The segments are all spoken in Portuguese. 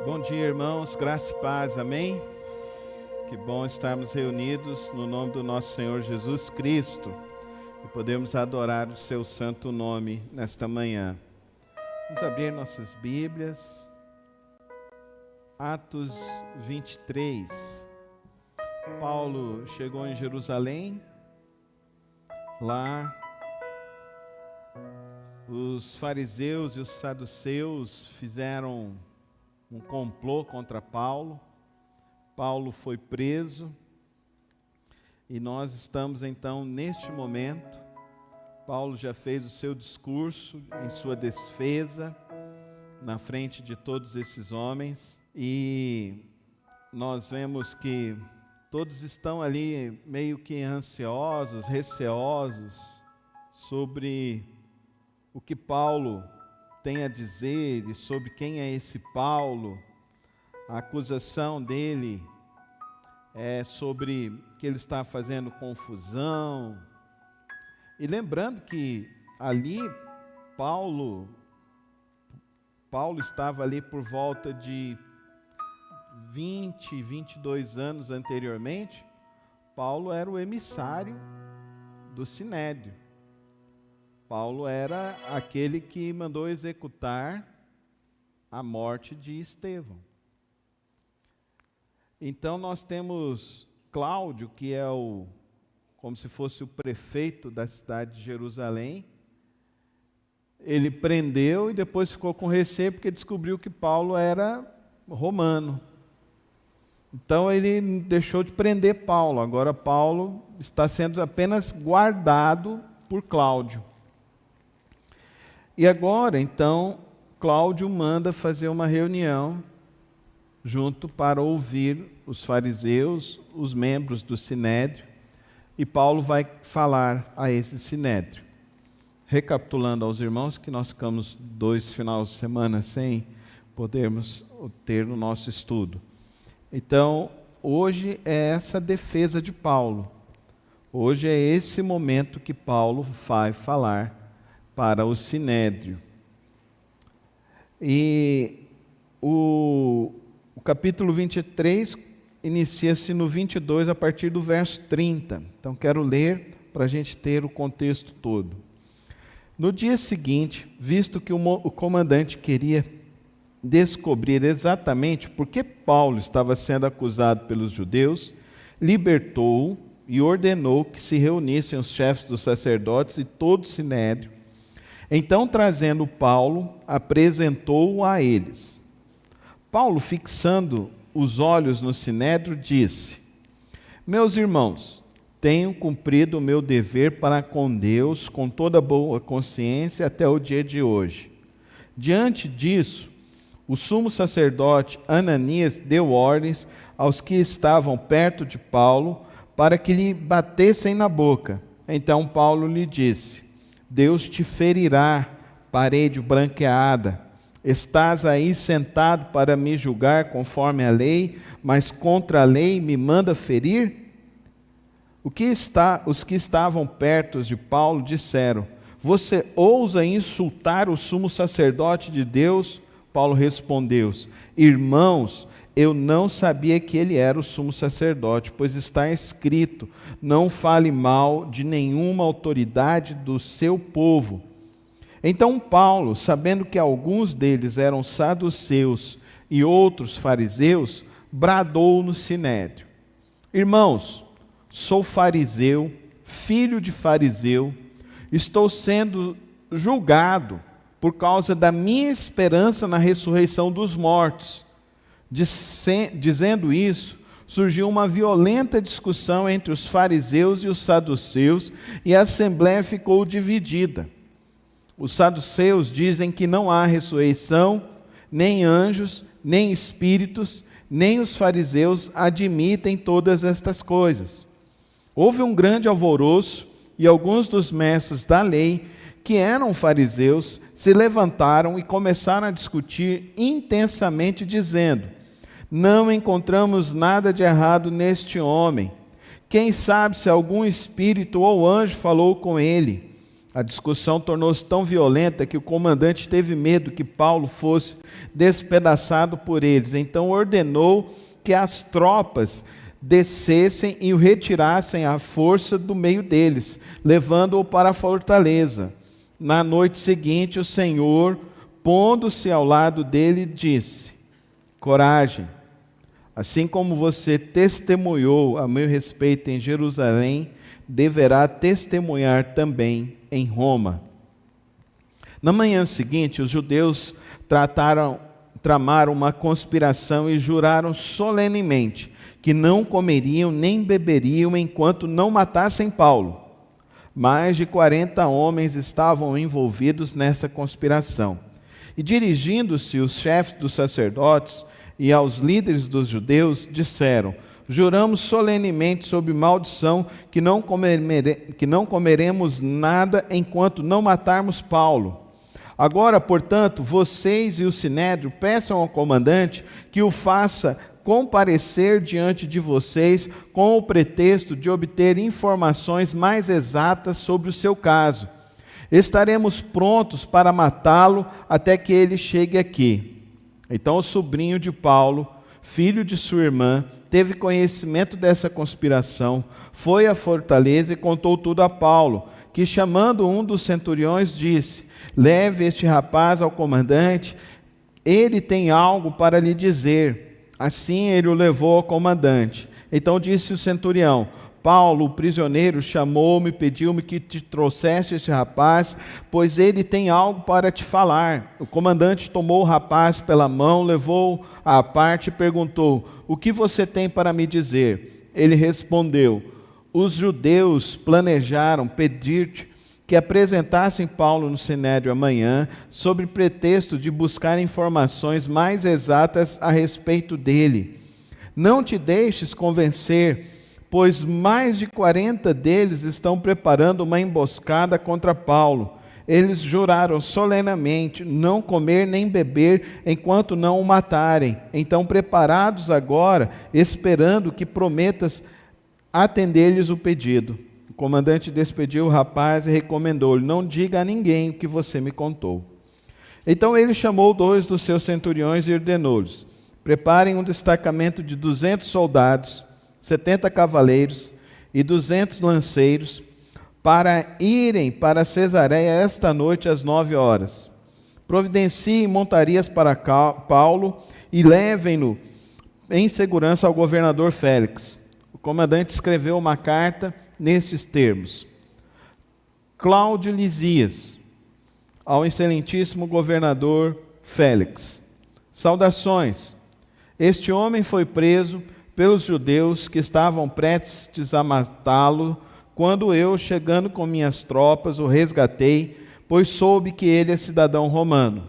Bom dia, irmãos, graça e paz, amém? Que bom estarmos reunidos no nome do nosso Senhor Jesus Cristo e podemos adorar o seu santo nome nesta manhã. Vamos abrir nossas Bíblias, Atos 23. Paulo chegou em Jerusalém, lá os fariseus e os saduceus fizeram um complô contra Paulo. Paulo foi preso e nós estamos então neste momento. Paulo já fez o seu discurso em sua defesa na frente de todos esses homens e nós vemos que todos estão ali meio que ansiosos, receosos sobre o que Paulo tem a dizer e sobre quem é esse Paulo. A acusação dele é sobre que ele está fazendo confusão. E lembrando que ali Paulo estava ali por volta de 22 anos anteriormente. Paulo era o emissário do Sinédrio. Paulo era aquele que mandou executar a morte de Estevão. Então nós temos Cláudio, que é como se fosse o prefeito da cidade de Jerusalém. Ele prendeu e depois ficou com receio porque descobriu que Paulo era romano. Então ele deixou de prender Paulo. Agora Paulo está sendo apenas guardado por Cláudio. E agora, então, Cláudio manda fazer uma reunião junto para ouvir os fariseus, os membros do Sinédrio, e Paulo vai falar a esse Sinédrio. Recapitulando aos irmãos que nós ficamos 2 finais de semana sem podermos ter o nosso estudo. Então, hoje é essa defesa de Paulo. Hoje é esse momento que Paulo vai falar para o Sinédrio. E o capítulo 23 inicia-se no 22 a partir do verso 30. Então quero ler para a gente ter o contexto todo. No dia seguinte, visto que o comandante queria descobrir exatamente por que Paulo estava sendo acusado pelos judeus, libertou-o e ordenou que se reunissem os chefes dos sacerdotes e todo o Sinédrio. Então, trazendo Paulo, apresentou-o a eles. Paulo, fixando os olhos no Sinédrio, disse: Meus irmãos, tenho cumprido o meu dever para com Deus com toda boa consciência até o dia de hoje. Diante disso, o sumo sacerdote Ananias deu ordens aos que estavam perto de Paulo para que lhe batessem na boca. Então Paulo lhe disse: Deus te ferirá, parede branqueada. Estás aí sentado para me julgar conforme a lei, mas contra a lei me manda ferir? Os que estavam perto de Paulo disseram: Você ousa insultar o sumo sacerdote de Deus? Paulo respondeu: Irmãos, eu não sabia que ele era o sumo sacerdote, pois está escrito: não fale mal de nenhuma autoridade do seu povo. Então Paulo, sabendo que alguns deles eram saduceus e outros fariseus, bradou no Sinédrio: Irmãos, sou fariseu, filho de fariseu, estou sendo julgado por causa da minha esperança na ressurreição dos mortos. Dizendo isso, surgiu uma violenta discussão entre os fariseus e os saduceus, e a assembleia ficou dividida. Os saduceus dizem que não há ressurreição, nem anjos, nem espíritos, nem os fariseus admitem todas estas coisas. Houve um grande alvoroço, e alguns dos mestres da lei, que eram fariseus, se levantaram e começaram a discutir intensamente, dizendo: Não encontramos nada de errado neste homem. Quem sabe se algum espírito ou anjo falou com ele? A discussão tornou-se tão violenta que o comandante teve medo que Paulo fosse despedaçado por eles. Então ordenou que as tropas descessem e o retirassem à força do meio deles, levando-o para a fortaleza. Na noite seguinte, o Senhor, pondo-se ao lado dele, disse: coragem, assim como você testemunhou a meu respeito em Jerusalém, deverá testemunhar também em Roma. Na manhã seguinte, os judeus tramaram uma conspiração e juraram solenemente que não comeriam nem beberiam enquanto não matassem Paulo. Mais de 40 homens estavam envolvidos nessa conspiração. E dirigindo-se os chefes dos sacerdotes e aos líderes dos judeus, disseram: juramos solenemente sob maldição que não comeremos nada enquanto não matarmos Paulo. Agora, portanto, vocês e o sinédrio peçam ao comandante que o faça comparecer diante de vocês com o pretexto de obter informações mais exatas sobre o seu caso. Estaremos prontos para matá-lo até que ele chegue aqui. Então o sobrinho de Paulo, filho de sua irmã, teve conhecimento dessa conspiração, foi à fortaleza e contou tudo a Paulo, que chamando um dos centuriões disse: leve este rapaz ao comandante, ele tem algo para lhe dizer. Assim ele o levou ao comandante. Então disse o centurião: Paulo, o prisioneiro, chamou-me e pediu-me que te trouxesse esse rapaz, pois ele tem algo para te falar. O comandante tomou o rapaz pela mão, levou-o à parte e perguntou: o que você tem para me dizer? Ele respondeu: os judeus planejaram pedir-te que apresentassem Paulo no sinédrio amanhã, sob pretexto de buscar informações mais exatas a respeito dele. Não te deixes convencer, pois mais de 40 deles estão preparando uma emboscada contra Paulo. Eles juraram solenemente não comer nem beber enquanto não o matarem. Então, preparados agora, esperando que prometas atender-lhes o pedido. O comandante despediu o rapaz e recomendou-lhe: não diga a ninguém o que você me contou. Então ele chamou 2 dos seus centuriões e ordenou-lhes: preparem um destacamento de 200 soldados, 70 cavaleiros e 200 lanceiros, para irem para Cesareia esta noite às 9 horas. Providenciem montarias para Paulo e levem-no em segurança ao governador Félix. O comandante escreveu uma carta nesses termos: Cláudio Lisias, ao excelentíssimo governador Félix. Saudações. Este homem foi preso pelos judeus que estavam prestes a matá-lo, quando eu, chegando com minhas tropas, o resgatei, pois soube que ele é cidadão romano.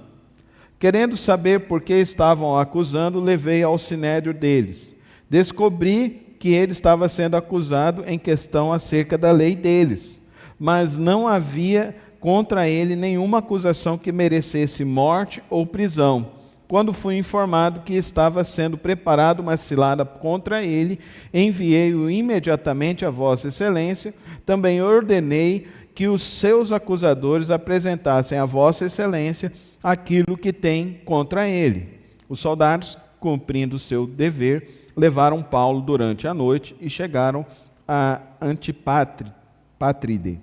Querendo saber por que estavam o acusando, levei ao sinédrio deles. Descobri que ele estava sendo acusado em questão acerca da lei deles, mas não havia contra ele nenhuma acusação que merecesse morte ou prisão. Quando fui informado que estava sendo preparada uma cilada contra ele, enviei-o imediatamente a Vossa Excelência. Também ordenei que os seus acusadores apresentassem a Vossa Excelência aquilo que tem contra ele. Os soldados, cumprindo o seu dever, levaram Paulo durante a noite e chegaram a Antipátride.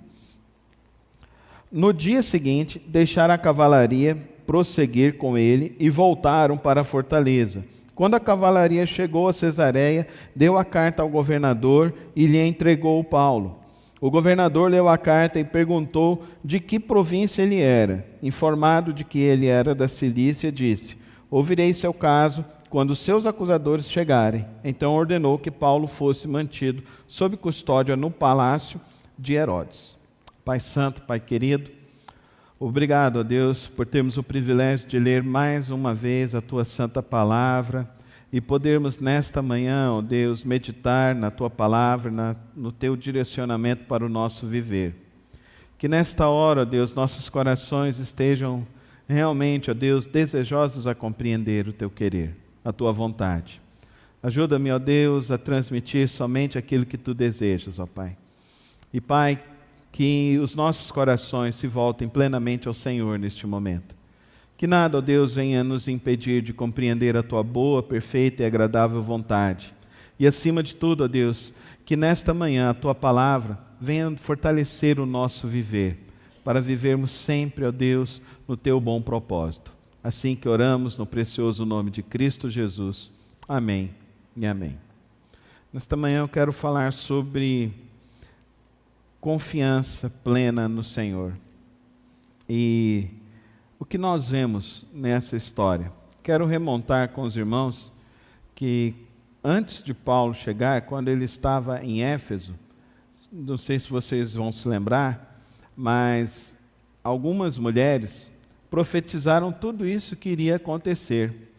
No dia seguinte, deixaram a cavalaria prosseguir com ele e voltaram para a fortaleza. Quando a cavalaria chegou a Cesareia, deu a carta ao governador e lhe entregou Paulo. O governador leu a carta e perguntou de que província ele era. Informado de que ele era da Cilícia, disse: ouvirei seu caso quando seus acusadores chegarem. Então ordenou que Paulo fosse mantido sob custódia no palácio de Herodes. Pai Santo, Pai querido, obrigado, ó Deus, por termos o privilégio de ler mais uma vez a Tua Santa Palavra e podermos nesta manhã, ó Deus, meditar na Tua Palavra, no Teu direcionamento para o nosso viver. Que nesta hora, ó Deus, nossos corações estejam realmente, ó Deus, desejosos a compreender o Teu querer, a Tua vontade. Ajuda-me, ó Deus, a transmitir somente aquilo que Tu desejas, ó Pai. E Pai, que os nossos corações se voltem plenamente ao Senhor neste momento. Que nada, ó Deus, venha nos impedir de compreender a Tua boa, perfeita e agradável vontade. E acima de tudo, ó Deus, que nesta manhã a Tua palavra venha fortalecer o nosso viver, para vivermos sempre, ó Deus, no Teu bom propósito. Assim que oramos no precioso nome de Cristo Jesus. Amém e amém. Nesta manhã eu quero falar sobre confiança plena no Senhor. E o que nós vemos nessa história? Quero remontar com os irmãos que antes de Paulo chegar, quando ele estava em Éfeso, não sei se vocês vão se lembrar, mas algumas mulheres profetizaram tudo isso que iria acontecer.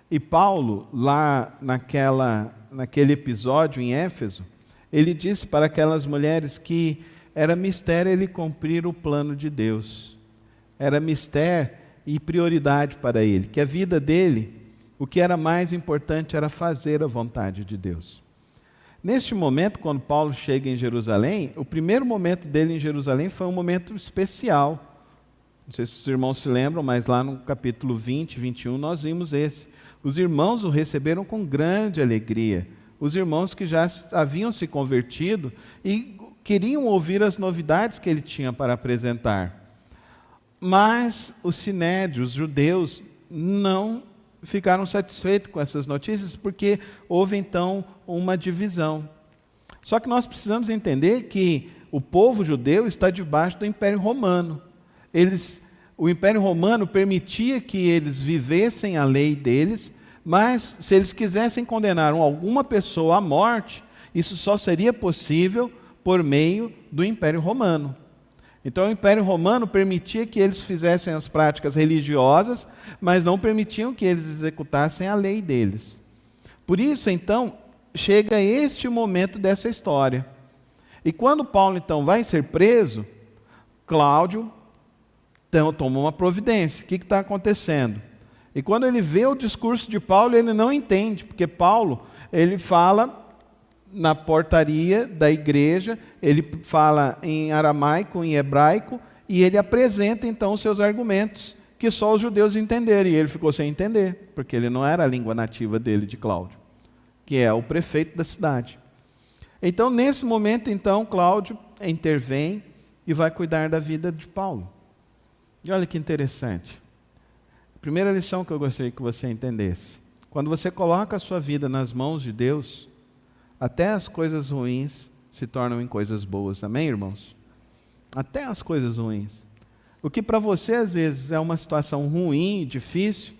E Paulo, lá naquele episódio em Éfeso, ele disse para aquelas mulheres que era mistério ele cumprir o plano de Deus. Era mistério e prioridade para ele, que a vida dele, o que era mais importante era fazer a vontade de Deus. Neste momento, quando Paulo chega em Jerusalém, o primeiro momento dele em Jerusalém foi um momento especial. Não sei se os irmãos se lembram, mas lá no capítulo 20, 21, nós vimos esse. Os irmãos o receberam com grande alegria. Os irmãos que já haviam se convertido e queriam ouvir as novidades que ele tinha para apresentar. Mas o sinédrio, os judeus, não ficaram satisfeitos com essas notícias, porque houve então uma divisão. Só que nós precisamos entender que o povo judeu está debaixo do Império Romano. O Império Romano permitia que eles vivessem a lei deles, mas se eles quisessem condenar alguma pessoa à morte, isso só seria possível por meio do Império Romano. Então o Império Romano permitia que eles fizessem as práticas religiosas, mas não permitiam que eles executassem a lei deles. Por isso, então, chega este momento dessa história. E quando Paulo, então, vai ser preso, Cláudio então, toma uma providência. O que está acontecendo? E quando ele vê o discurso de Paulo, ele não entende, porque Paulo, ele fala na portaria da igreja, ele fala em aramaico, em hebraico, e ele apresenta então os seus argumentos, que só os judeus entenderam, e ele ficou sem entender, porque ele não era a língua nativa dele, de Cláudio, que é o prefeito da cidade. Então, nesse momento, então, Cláudio intervém e vai cuidar da vida de Paulo. E olha que interessante. A primeira lição que eu gostaria que você entendesse: quando você coloca a sua vida nas mãos de Deus, até as coisas ruins se tornam em coisas boas. Amém, irmãos? Até as coisas ruins. O que para você às vezes é uma situação ruim, difícil,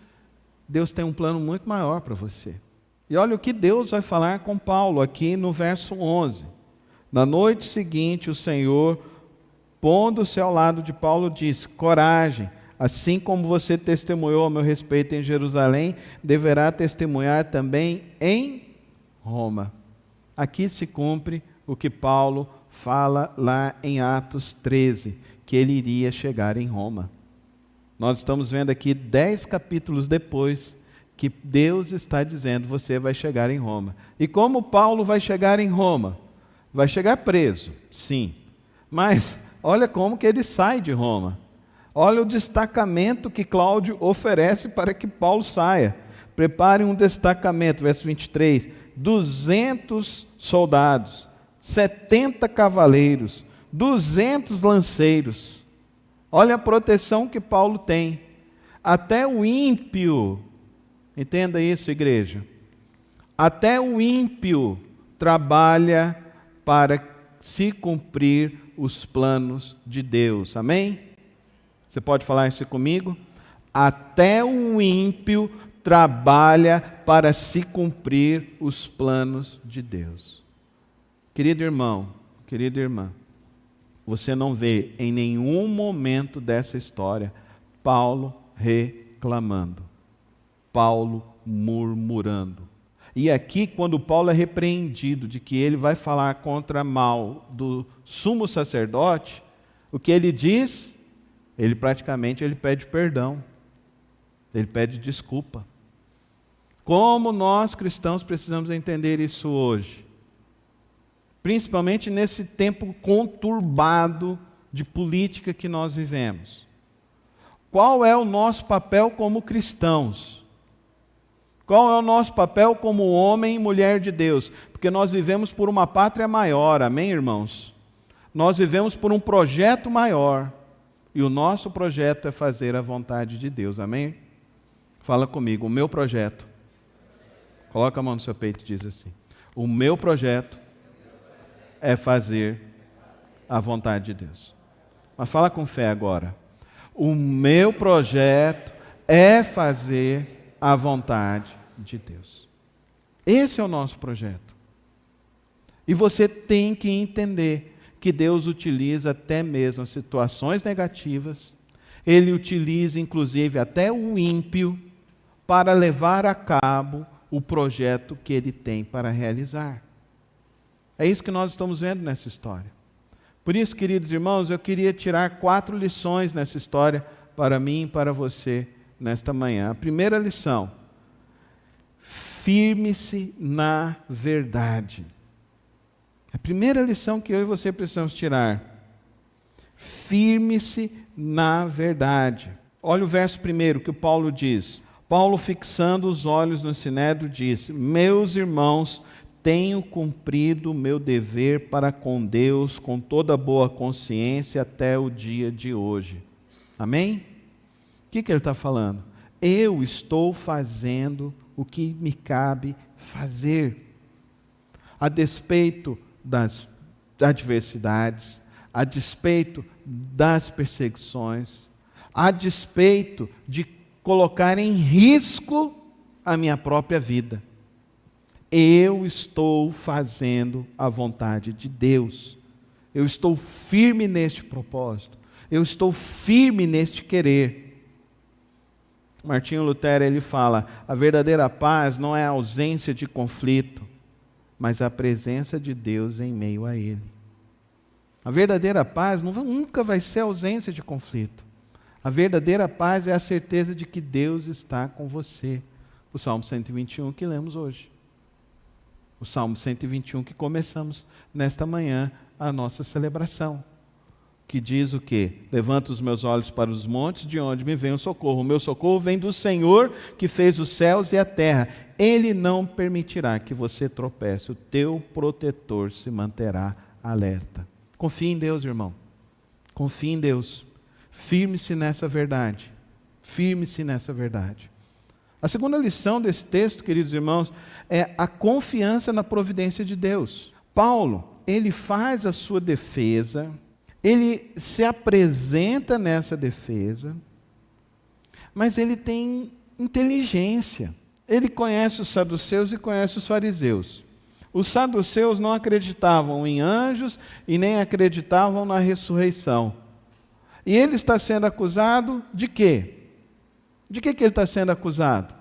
Deus tem um plano muito maior para você. E olha o que Deus vai falar com Paulo aqui no verso 11. Na noite seguinte, o Senhor, pondo-se ao lado de Paulo, disse: coragem, assim como você testemunhou a meu respeito em Jerusalém, deverá testemunhar também em Roma. Aqui se cumpre o que Paulo fala lá em Atos 13, que ele iria chegar em Roma. Nós estamos vendo aqui 10 capítulos depois que Deus está dizendo: você vai chegar em Roma. E como Paulo vai chegar em Roma? Vai chegar preso, sim. Mas olha como que ele sai de Roma. Olha o destacamento que Cláudio oferece para que Paulo saia. Prepare um destacamento, verso 23, 200 soldados, 70 cavaleiros, 200 lanceiros. Olha a proteção que Paulo tem. Até o ímpio, entenda isso, igreja, até o ímpio trabalha para se cumprir os planos de Deus. Amém? Você pode falar isso comigo? Até o ímpio trabalha para se cumprir os planos de Deus. Querido irmão, querida irmã, você não vê em nenhum momento dessa história Paulo reclamando, Paulo murmurando. E aqui, quando Paulo é repreendido de que ele vai falar contra mal do sumo sacerdote, o que ele diz? Ele pede perdão, ele pede desculpa. Como nós cristãos precisamos entender isso hoje? Principalmente nesse tempo conturbado de política que nós vivemos? Qual é o nosso papel como cristãos? Qual é o nosso papel como homem e mulher de Deus? Porque nós vivemos por uma pátria maior, amém, irmãos? Nós vivemos por um projeto maior, e o nosso projeto é fazer a vontade de Deus, amém? Fala comigo, o meu projeto. Coloca a mão no seu peito e diz assim: o meu projeto é fazer a vontade de Deus. Mas fala com fé agora. O meu projeto é fazer a vontade de Deus. Esse é o nosso projeto. E você tem que entender que Deus utiliza até mesmo as situações negativas, Ele utiliza inclusive até o ímpio para levar a cabo o projeto que Ele tem para realizar. É isso que nós estamos vendo nessa história. Por isso, queridos irmãos, eu queria tirar 4 lições nessa história para mim e para você nesta manhã. A primeira lição: firme-se na verdade. A primeira lição que eu e você precisamos tirar: firme-se na verdade. Olha o verso 1 que o Paulo diz. Paulo, fixando os olhos no sinédrio, disse: meus irmãos, tenho cumprido o meu dever para com Deus com toda boa consciência até o dia de hoje. Amém? O que ele está falando? Eu estou fazendo o que me cabe fazer. A despeito das adversidades, a despeito das perseguições, a despeito de colocar em risco a minha própria vida. Eu estou fazendo a vontade de Deus. Eu estou firme neste propósito. Eu estou firme neste querer. Martinho Lutero, ele fala: a verdadeira paz não é a ausência de conflito, mas a presença de Deus em meio a ele. A verdadeira paz nunca vai ser a ausência de conflito. A verdadeira paz é a certeza de que Deus está com você. O Salmo 121 que lemos hoje. O Salmo 121 que começamos nesta manhã a nossa celebração. Que diz o quê? Levanta os meus olhos para os montes, de onde me vem o socorro. O meu socorro vem do Senhor que fez os céus e a terra. Ele não permitirá que você tropece. O teu protetor se manterá alerta. Confie em Deus, irmão. Confie em Deus. Firme-se nessa verdade. Firme-se nessa verdade. A segunda lição desse texto, queridos irmãos, é a confiança na providência de Deus. Paulo, ele faz a sua defesa, ele se apresenta nessa defesa, mas ele tem inteligência. Ele conhece os saduceus e conhece os fariseus. Os saduceus não acreditavam em anjos e nem acreditavam na ressurreição. E ele está sendo acusado de quê? De que ele está sendo acusado?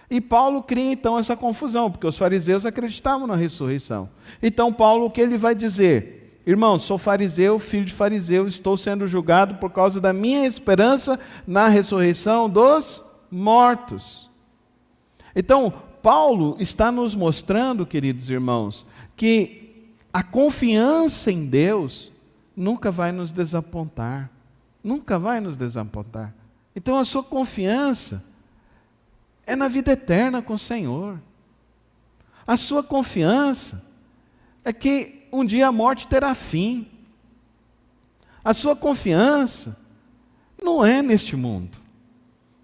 E Paulo cria então essa confusão, porque os fariseus acreditavam na ressurreição. Então Paulo, o que ele vai dizer? Irmão, sou fariseu, filho de fariseu, estou sendo julgado por causa da minha esperança na ressurreição dos mortos. Então, Paulo está nos mostrando, queridos irmãos, que a confiança em Deus nunca vai nos desapontar. Nunca vai nos desapontar. Então a sua confiança é na vida eterna com o Senhor. A sua confiança é que um dia a morte terá fim. A sua confiança não é neste mundo.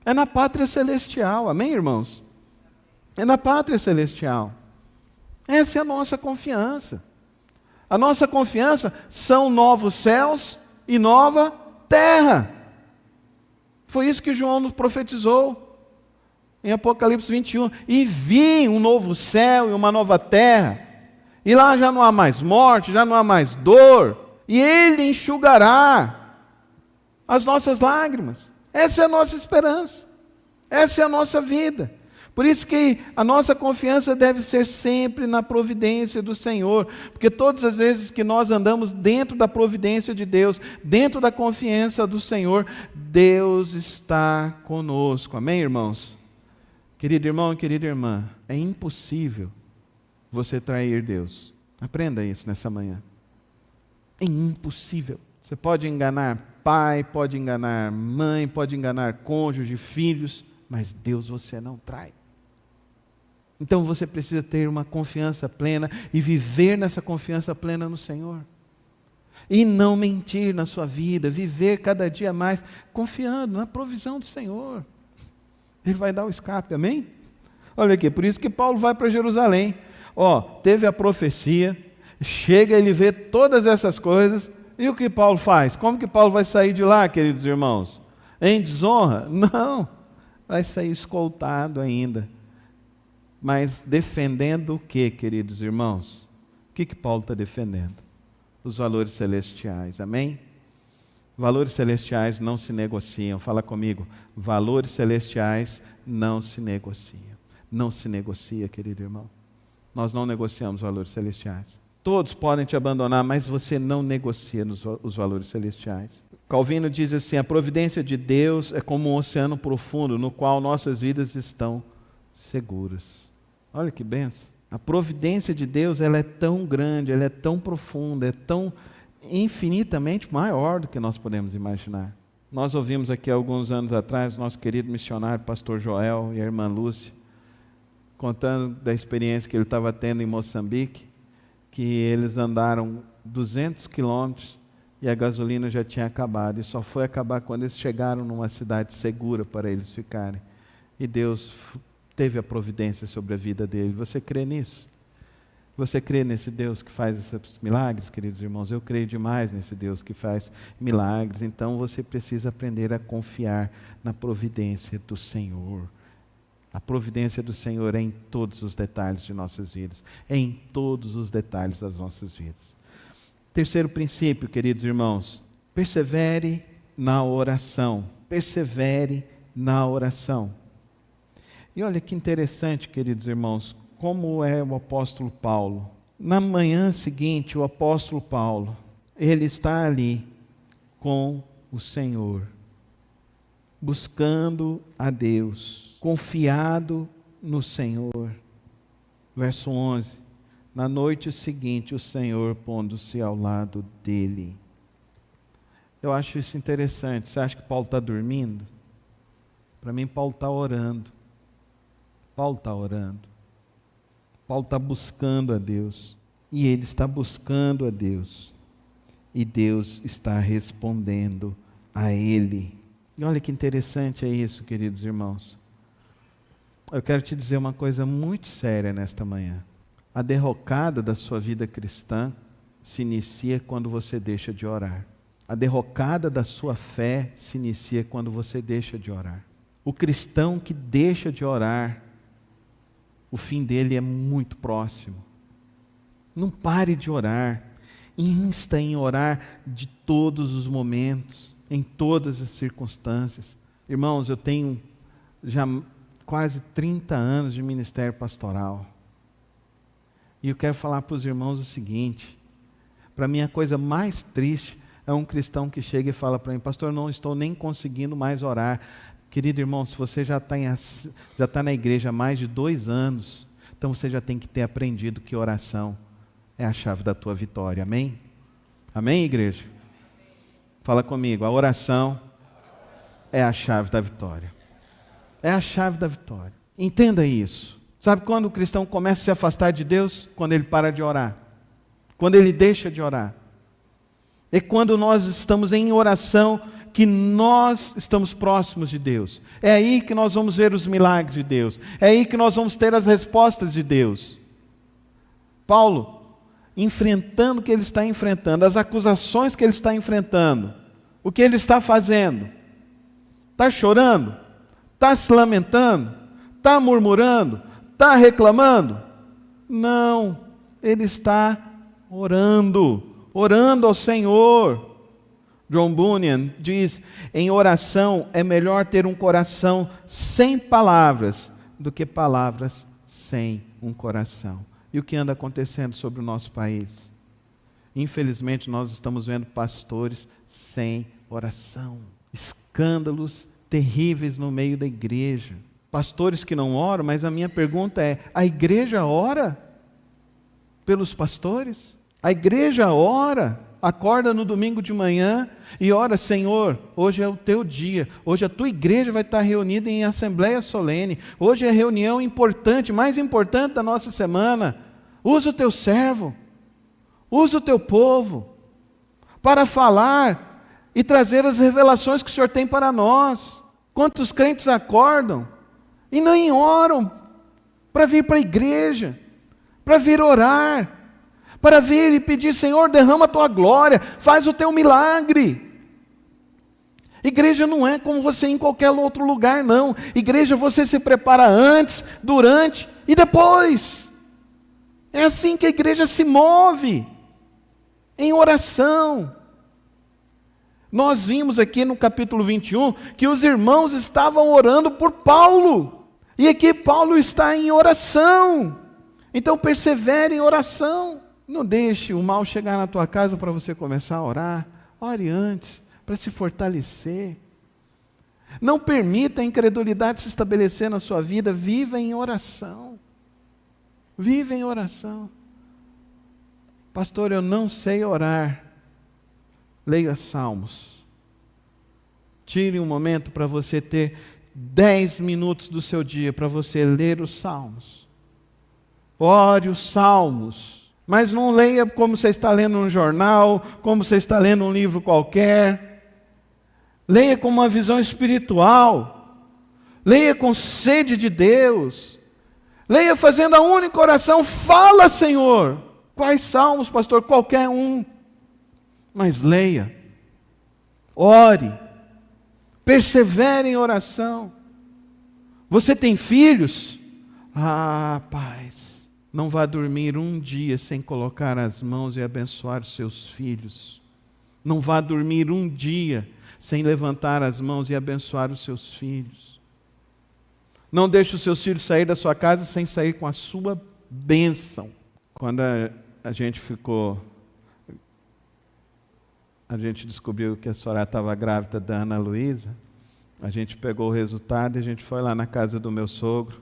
É na pátria celestial. Amém, irmãos? É na pátria celestial. Essa é a nossa confiança. A nossa confiança são novos céus e nova terra. Foi isso que João nos profetizou em Apocalipse 21. E vi um novo céu e uma nova terra. E lá já não há mais morte, já não há mais dor. E Ele enxugará as nossas lágrimas. Essa é a nossa esperança. Essa é a nossa vida. Por isso que a nossa confiança deve ser sempre na providência do Senhor, porque todas as vezes que nós andamos dentro da providência de Deus, dentro da confiança do Senhor, Deus está conosco. Amém, irmãos? Querido irmão e querida irmã, é impossível você trair Deus. Aprenda isso nessa manhã. É impossível. Você pode enganar pai, pode enganar mãe, pode enganar cônjuge, filhos, mas Deus você não trai. Então você precisa ter uma confiança plena e viver nessa confiança plena no Senhor. E não mentir na sua vida, viver cada dia mais confiando na provisão do Senhor. Ele vai dar o escape, amém? Olha aqui, por isso que Paulo vai para Jerusalém. Teve a profecia, chega, ele vê todas essas coisas, e o que Paulo faz? Como que Paulo vai sair de lá, queridos irmãos? Em desonra? Não, vai sair escoltado ainda. Mas defendendo o que, queridos irmãos? O que Paulo está defendendo? Os valores celestiais, amém? Valores celestiais não se negociam. Fala comigo, valores celestiais não se negociam. Não se negocia, querido irmão. Nós não negociamos valores celestiais. Todos podem te abandonar, mas você não negocia os valores celestiais. Calvino diz assim, a providência de Deus é como um oceano profundo, no qual nossas vidas estão seguras. Olha que benção. A providência de Deus, ela é tão grande, ela é tão profunda, é tão infinitamente maior do que nós podemos imaginar. Nós ouvimos aqui alguns anos atrás, o nosso querido missionário, pastor Joel e a irmã Lúcia, contando da experiência que ele estava tendo em Moçambique, que eles andaram 200 quilômetros e a gasolina já tinha acabado, e só foi acabar quando eles chegaram numa cidade segura para eles ficarem. E Deus teve a providência sobre a vida dele. Você crê nisso? Você crê nesse Deus que faz esses milagres, queridos irmãos? Eu creio demais nesse Deus que faz milagres. Então você precisa aprender a confiar na providência do Senhor. A providência do Senhor é em todos os detalhes de nossas vidas. É em todos os detalhes das nossas vidas. Terceiro princípio, queridos irmãos. Persevere na oração. Persevere na oração. E olha que interessante, queridos irmãos, como é o apóstolo Paulo. Na manhã seguinte, o apóstolo Paulo, ele está ali com o Senhor, buscando a Deus, confiado no Senhor. Verso 11, na noite seguinte, o Senhor pondo-se ao lado dele. Eu acho isso interessante. Você acha que Paulo está dormindo? Para mim, Paulo está orando. Paulo está orando. Paulo está buscando a Deus. E ele está buscando a Deus. E Deus está respondendo a ele. E olha que interessante é isso, queridos irmãos. Eu quero te dizer uma coisa muito séria nesta manhã. A derrocada da sua vida cristã se inicia quando você deixa de orar. A derrocada da sua fé se inicia quando você deixa de orar. O cristão que deixa de orar, o fim dele é muito próximo. Não pare de orar. Insta em orar de todos os momentos, em todas as circunstâncias. Irmãos, eu tenho já quase 30 anos de ministério pastoral. E eu quero falar para os irmãos o seguinte: para mim a coisa mais triste é um cristão que chega e fala para mim, pastor, não estou nem conseguindo mais orar. Querido irmão, se você já está na igreja há mais de 2 anos, então você já tem que ter aprendido que oração é a chave da tua vitória, amém? Amém, igreja? Fala comigo, a oração é a chave da vitória. É a chave da vitória. Entenda isso. Sabe quando o cristão começa a se afastar de Deus? Quando ele para de orar. Quando ele deixa de orar. É quando nós estamos em oração que nós estamos próximos de Deus. É aí que nós vamos ver os milagres de Deus. É aí que nós vamos ter as respostas de Deus. Paulo, enfrentando o que ele está enfrentando, as acusações que ele está enfrentando, o que ele está fazendo? Está chorando? Está se lamentando? Está murmurando? Está reclamando? Não, ele está orando ao Senhor. John Bunyan diz, em oração é melhor ter um coração sem palavras do que palavras sem um coração. E o que anda acontecendo sobre o nosso país? Infelizmente nós estamos vendo pastores sem oração. Escândalos terríveis no meio da igreja. Pastores que não oram, mas a minha pergunta é, a igreja ora pelos pastores? A igreja ora Acorda no domingo de manhã e ora: Senhor, hoje é o teu dia, hoje a tua igreja vai estar reunida em assembleia solene, hoje é a reunião importante, mais importante da nossa semana. Usa o teu servo, usa o teu povo para falar e trazer as revelações que o Senhor tem para nós. Quantos crentes acordam e nem oram para vir para a igreja, para vir orar, para vir e pedir: Senhor, derrama a tua glória, faz o teu milagre. Igreja não é como você ir em qualquer outro lugar, não. Igreja você se prepara antes, durante e depois. É assim que a igreja se move, em oração. Nós vimos aqui no capítulo 21 que os irmãos estavam orando por Paulo. E aqui Paulo está em oração. Então persevere em oração. Não deixe o mal chegar na tua casa para você começar a orar. Ore antes, para se fortalecer. Não permita a incredulidade se estabelecer na sua vida. Viva em oração. Viva em oração. Pastor, eu não sei orar. Leia Salmos. Tire um momento para você ter 10 minutos do seu dia para você ler os Salmos. Ore os Salmos. Mas não leia como você está lendo um jornal, como você está lendo um livro qualquer. Leia com uma visão espiritual. Leia com sede de Deus. Leia fazendo a única oração: fala, Senhor. Quais salmos, pastor? Qualquer um. Mas leia, ore, persevere em oração. Você tem filhos? Ah, pais, não vá dormir um dia sem colocar as mãos e abençoar os seus filhos. Não vá dormir um dia sem levantar as mãos e abençoar os seus filhos. Não deixe os seus filhos sair da sua casa sem sair com a sua bênção. Quando a gente descobriu que a Soraya estava grávida da Ana Luísa, a gente pegou o resultado e a gente foi lá na casa do meu sogro,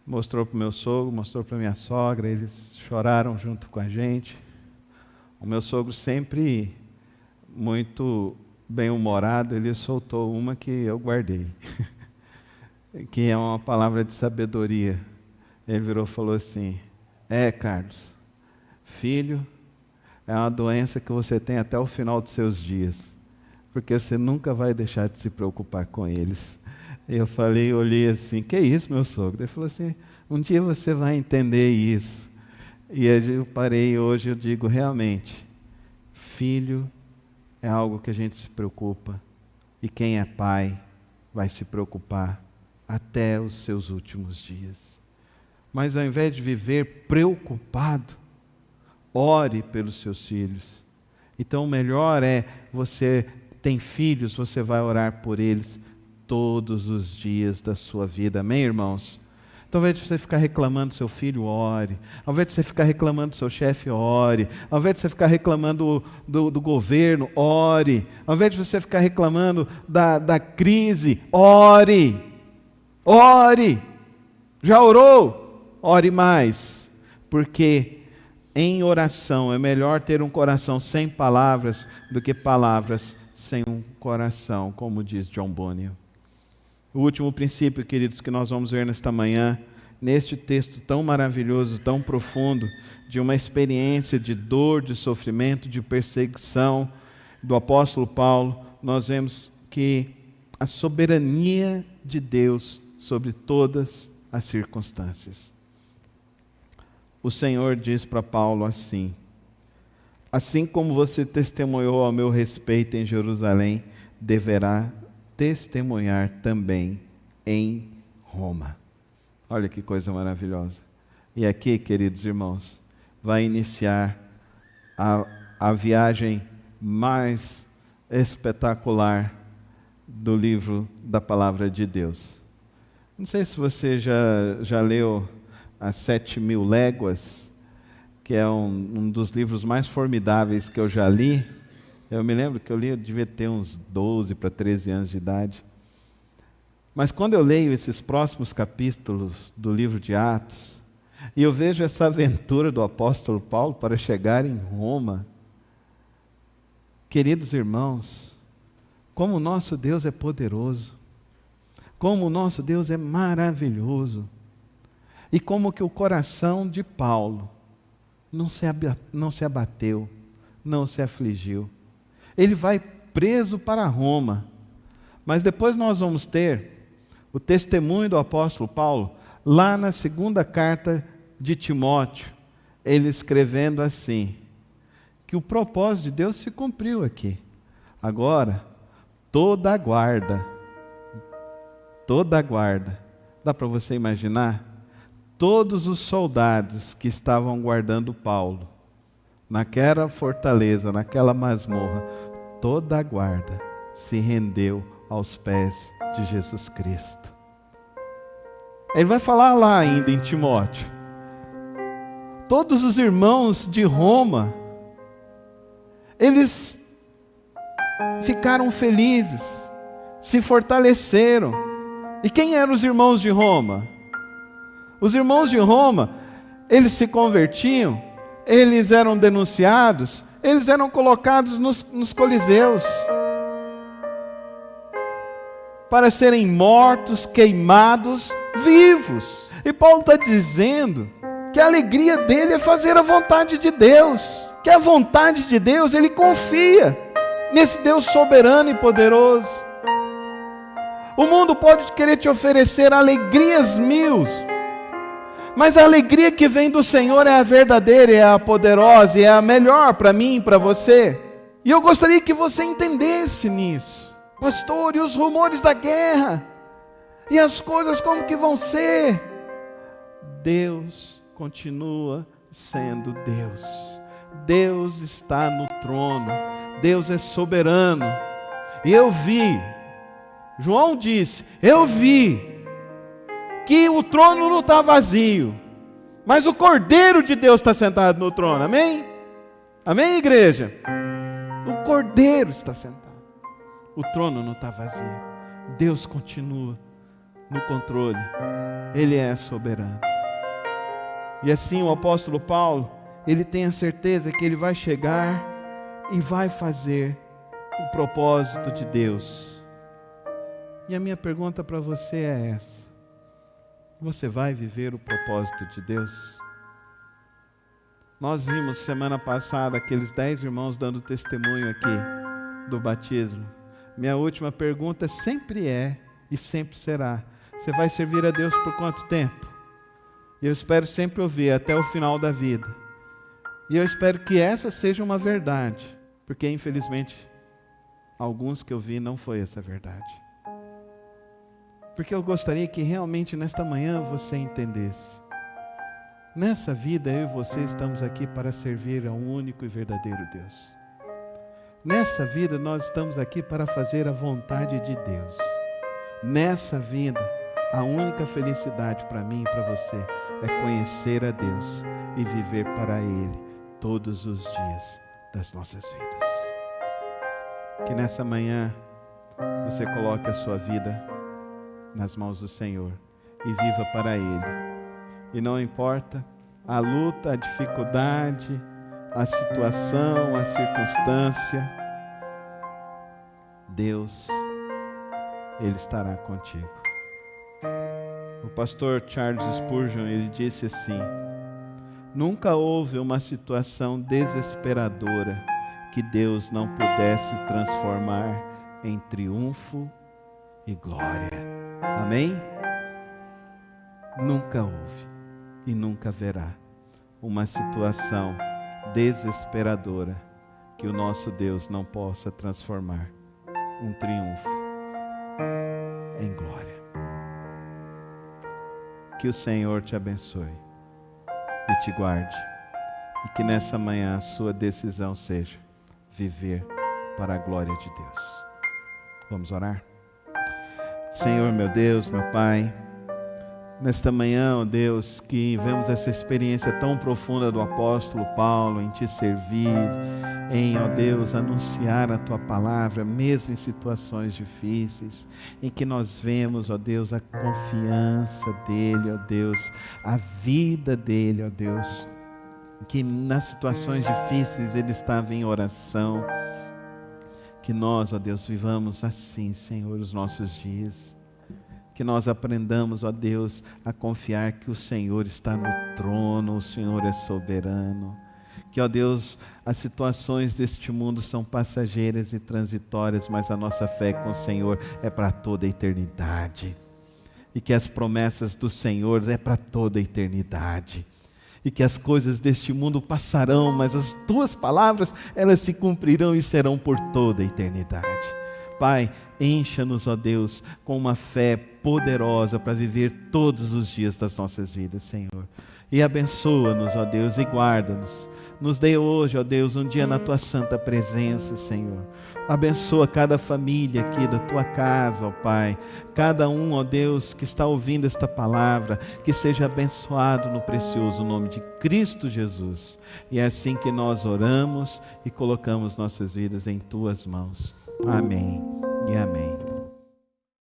mostrou para o meu sogro, mostrou para a minha sogra, eles choraram junto com a gente. O meu sogro, sempre muito bem-humorado, ele soltou uma que eu guardei, que é uma palavra de sabedoria. Ele virou e falou assim: Carlos, filho é uma doença que você tem até o final dos seus dias, porque você nunca vai deixar de se preocupar com eles. Eu falei, olhei assim: que isso, meu sogro? Ele falou assim: um dia você vai entender isso. E eu parei hoje, eu digo, realmente, filho é algo que a gente se preocupa, e quem é pai vai se preocupar até os seus últimos dias. Mas ao invés de viver preocupado, ore pelos seus filhos. Então o melhor é, você tem filhos, você vai orar por eles todos os dias da sua vida. Amém, irmãos? Então, ao invés de você ficar reclamando do seu filho, ore. Ao invés de você ficar reclamando do seu chefe, ore. Ao invés de você ficar reclamando do governo, ore. Ao invés de você ficar reclamando da crise, ore. Ore. Já orou? Ore mais. Porque em oração é melhor ter um coração sem palavras do que palavras sem um coração, como diz John Bunyan. O último princípio, queridos, que nós vamos ver nesta manhã, neste texto tão maravilhoso, tão profundo, de uma experiência de dor, de sofrimento, de perseguição do apóstolo Paulo, nós vemos que a soberania de Deus sobre todas as circunstâncias. O Senhor diz para Paulo assim: assim como você testemunhou ao meu respeito em Jerusalém, deverá testemunhar também em Roma. Olha que coisa maravilhosa. E aqui, queridos irmãos, vai iniciar a viagem mais espetacular do livro da Palavra de Deus. Não sei se você já leu As 7.000 Léguas, que é um dos livros mais formidáveis que eu já li. Eu me lembro que eu li, eu devia ter uns 12 para 13 anos de idade. Mas quando eu leio esses próximos capítulos do livro de Atos, e eu vejo essa aventura do apóstolo Paulo para chegar em Roma, Queridos irmãos, como o nosso Deus é poderoso, como o nosso Deus é maravilhoso, e como que o coração de Paulo não se abateu, não se afligiu. Ele vai preso para Roma, mas depois nós vamos ter o testemunho do apóstolo Paulo, lá na segunda carta de Timóteo, ele escrevendo assim, que o propósito de Deus se cumpriu aqui. Agora, toda a guarda, dá para você imaginar? Todos os soldados que estavam guardando Paulo, naquela fortaleza, naquela masmorra, toda a guarda se rendeu aos pés de Jesus Cristo. Ele vai falar lá ainda em Timóteo, todos os irmãos de Roma, eles ficaram felizes, se fortaleceram. E quem eram os irmãos de Roma? Os irmãos de Roma, eles se convertiam, eles eram denunciados, eles eram colocados nos coliseus, para serem mortos, queimados, vivos. E Paulo está dizendo que a alegria dele é fazer a vontade de Deus, que a vontade de Deus, ele confia nesse Deus soberano e poderoso. O mundo pode querer te oferecer alegrias mil, mas a alegria que vem do Senhor é a verdadeira, é a poderosa, e é a melhor para mim e para você. E eu gostaria que você entendesse nisso. Pastor, e os rumores da guerra? E as coisas como que vão ser? Deus continua sendo Deus. Deus está no trono. Deus é soberano. E eu vi, João disse, eu vi que o trono não está vazio, mas o Cordeiro de Deus está sentado no trono. Amém? Amém, igreja? O Cordeiro está sentado. O trono não está vazio. Deus continua no controle. Ele é soberano. E assim o apóstolo Paulo, ele tem a certeza que ele vai chegar e vai fazer o propósito de Deus. E a minha pergunta para você é essa: você vai viver o propósito de Deus? Nós vimos semana passada aqueles 10 irmãos dando testemunho aqui do batismo. Minha última pergunta sempre é e sempre será: você vai servir a Deus por quanto tempo? Eu espero sempre ouvir até o final da vida. E eu espero que essa seja uma verdade, porque infelizmente alguns que eu vi não foi essa verdade. Porque eu gostaria que realmente nesta manhã você entendesse. Nessa vida eu e você estamos aqui para servir ao único e verdadeiro Deus. Nessa vida nós estamos aqui para fazer a vontade de Deus. Nessa vida a única felicidade para mim e para você é conhecer a Deus e viver para Ele todos os dias das nossas vidas. Que nessa manhã você coloque a sua vida nas mãos do Senhor e viva para Ele. E não importa a luta, a dificuldade, a situação, a circunstância, Deus, Ele estará contigo. O pastor Charles Spurgeon, ele disse assim: nunca houve uma situação desesperadora que Deus não pudesse transformar em triunfo e glória. Amém? Nunca houve e nunca haverá uma situação desesperadora que o nosso Deus não possa transformar um triunfo em glória. Que o Senhor te abençoe e te guarde, e que nessa manhã a sua decisão seja viver para a glória de Deus. Vamos orar? Senhor, meu Deus, meu Pai, nesta manhã, ó Deus, que vemos essa experiência tão profunda do apóstolo Paulo em te servir, em, ó Deus, anunciar a tua palavra, mesmo em situações difíceis, em que nós vemos, ó Deus, a confiança dele, ó Deus, a vida dele, ó Deus, que nas situações difíceis ele estava em oração, Que nós, ó Deus, vivamos assim, Senhor, os nossos dias. Que nós aprendamos, ó Deus, a confiar que o Senhor está no trono, o Senhor é soberano. Que, ó Deus, as situações deste mundo são passageiras e transitórias, mas a nossa fé com o Senhor é para toda a eternidade. E que as promessas do Senhor é para toda a eternidade. E que as coisas deste mundo passarão, mas as tuas palavras, elas se cumprirão e serão por toda a eternidade. Pai, encha-nos, ó Deus, com uma fé poderosa para viver todos os dias das nossas vidas, Senhor. E abençoa-nos, ó Deus, e guarda-nos. Nos dê hoje, ó Deus, um dia na tua santa presença, Senhor. Abençoa cada família aqui da tua casa, ó Pai. Cada um, ó Deus, que está ouvindo esta palavra, que seja abençoado no precioso nome de Cristo Jesus. E é assim que nós oramos e colocamos nossas vidas em tuas mãos. Amém e amém.